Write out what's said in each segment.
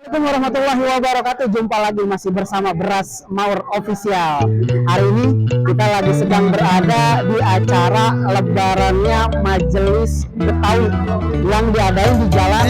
Assalamualaikum warahmatullahi wabarakatuh. Jumpa lagi masih bersama Beras Maur Official. Hari ini kita lagi sedang berada di acara lebarannya Majelis Betawi yang diadain di Jalan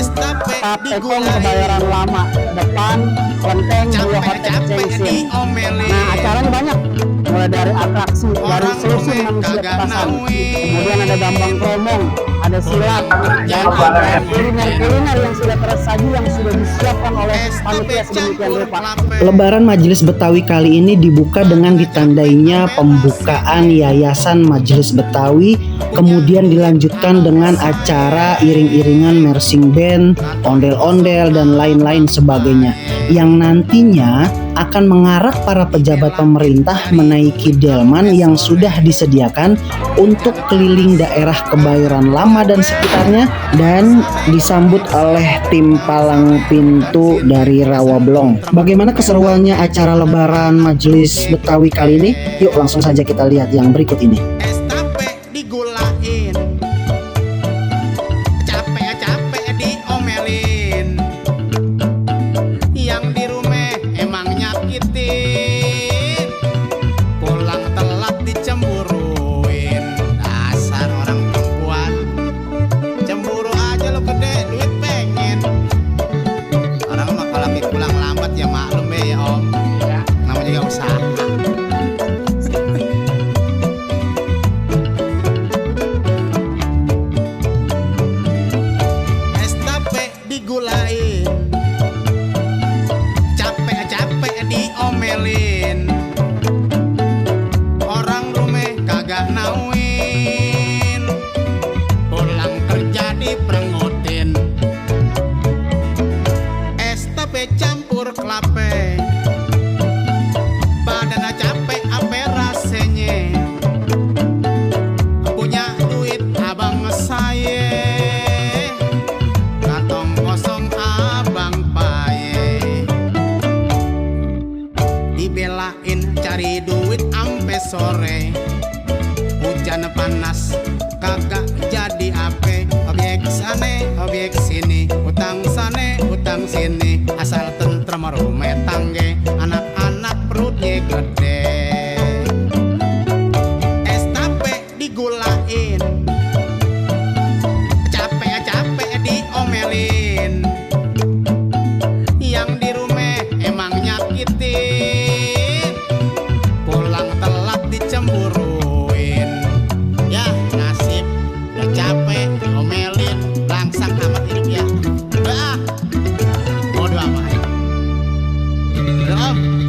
Tapekong Kebayoran Lama, depan Kelenteng Dua Hotel Jengsin. Nah, acaranya banyak, mulai dari atraksi dari seluruh manusia petasan, kemudian ada gambang kromong, ada silat, dan ada kuliner yang sudah tersaji yang sudah disiapkan oleh panitia sedemikian rupa. Lebaran Majelis Betawi kali ini dibuka dengan ditandainya pembukaan Yayasan Majelis Betawi, kemudian dilanjutkan dengan acara iring-iringan marching band, ondel-ondel, dan lain-lain sebagainya, yang nantinya akan mengarak para pejabat pemerintah menaiki delman yang sudah disediakan untuk keliling daerah Kebayoran Lama dan sekitarnya, dan disambut oleh tim palang pintu dari Rawablong. Bagaimana keseruannya acara lebaran Majelis Betawi kali ini? Yuk langsung saja kita lihat yang berikut ini. Digulain, capek-capek diomelin, yang di rumah emang nyakitin, pulang telat dicemburuin. Dasar orang perempuan, cemburu aja lo gede, duit pengen. Orang mah kalau pulang lambat ya maklum ya om, namanya juga usaha. Digulain, capek-capek diomelin, orang rumah kagak nauin, pulang kerja diperengutin, es tape campur kelape, badan capek ape rasanya, punya duit abang saya, dibelain cari duit ampe sore, hujan panas kagak jadi ape, objek sane objek sini, utang sane utang sini, asal tentrem rumah tangge, anak-anak perutnya gede. Es tape digulain, capek-capek diomelin, yang di rumah emang nyakitin, pulang telat dicemburuin. Ya nasib, udah capek diomelin, langsang amat hidup ya. Bodo amat. Om.